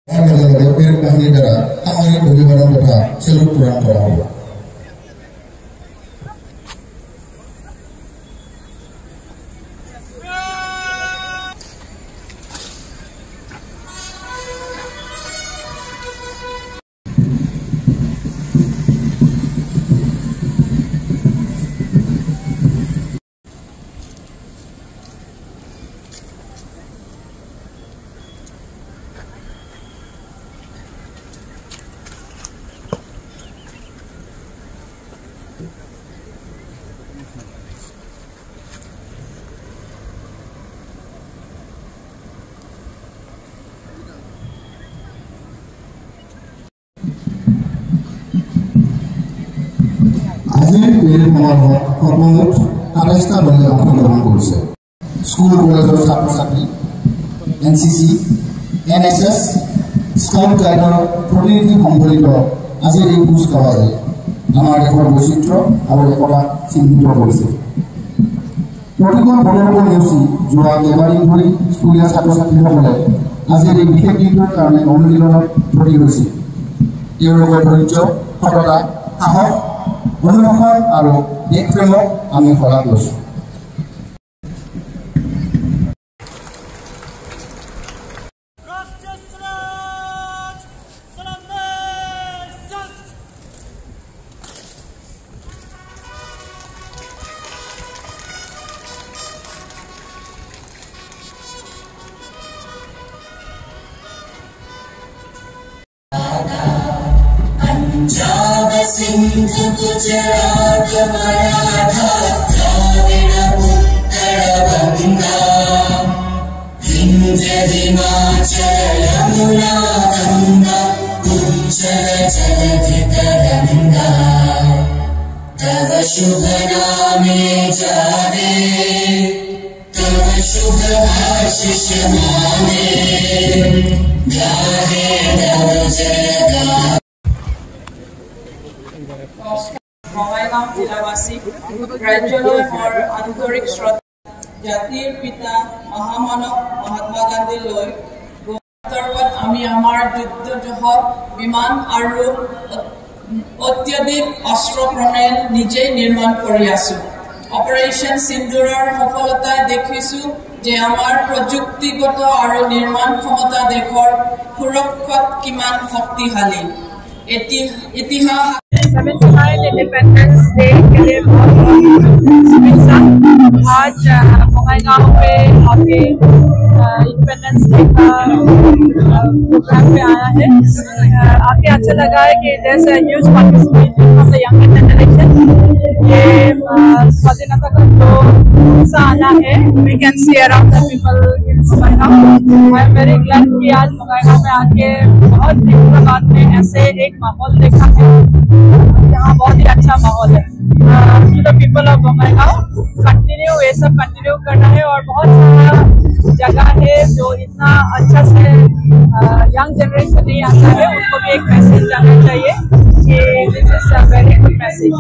কাহিনীৰ দ্বাৰা সামৰিক অভিবাদন তথা চেলুট প্ৰদান কৰা হ'ব। আজিৰ এই সমাৰোহত সৰ্বমুঠ ২৮টা দলে অংশগ্ৰহণ কৰিছে। স্কুল কলেজৰ ছাত্ৰ ছাত্ৰী, NCC, NSS, স্কাউট গাইডৰ প্ৰতিনিধি সম্বলিত আজিৰ এই কুচকাৱাজে আমাৰ দেশৰ বৈচিত্ৰ্য আৰু একতা চিহ্নিত কৰিছে। প্ৰতিখন ভোটৰ নেওচি যোৱা কেইবাদিন ধৰি স্কুলীয়া ছাত্ৰ ছাত্ৰীসকলে আজিৰ এই বিশেষ দিনটোৰ কাৰণে অনুশীলনত ব্ৰতী হৈছিল। তেওঁলোকৰ ধৈৰ্য, সততা, সাহস, অনুশাসন আৰু দেশপ্ৰেমক আমি শলাগ লৈছোঁ। पंजाब सिंध गुजरात मराठा द्राविड उत्कल गंगा विंध्य हिमाचल यमुना गंगा उज्जल जलधि तरंगा तव शुभ नामे जाने तव शुभ आशीष माने गाहे तव जयगा। বঙাইগাঁও জিলাবাসী ৰাজ্যলৈ মোৰ আন্তৰিক শ্ৰদ্ধা। জাতিৰ পিতা মহামানৱ মহাত্মা গান্ধীলৈ গৌৰৱত আমি আমাৰ যুদ্ধ বিমান আৰু অত্যাধিক অস্ত্ৰ প্ৰণালী নিজেই নিৰ্মাণ কৰি আছো। অপাৰেশ্যন সিন্দুৰৰ সফলতাই দেখিছোঁ যে আমাৰ প্ৰযুক্তিগত আৰু নিৰ্মাণ ক্ষমতা দেশৰ সুৰক্ষাত কিমান শক্তিশালী। ইতিহাস 79 इंडिपेंडेंस डे के लिए बहुत शुभेच्छा। आज बंगाईगांव पे आके इंडिपेंडेंस डे का प्रोग्राम पे आया है। आके अच्छा लगा है कि जैसे huge participation of the young generation. ये स्वाधीनता का जो उत्साह आना है, we can see around the people in Bongaigaon. I am very glad कि आज बंगाईगांव में आके बहुत दिनों में ऐसे एक माहौल देखा है। यहाँ बहुत ही अच्छा माहौल है। To the people of Bongaigaon continue ये सब कंटिन्यू करना है और बहुत सारा जगह है जो इतना अच्छा से यंग जनरेशन नहीं आता है, उनको भी एक मैसेज जाना चाहिए कि this is a very good message.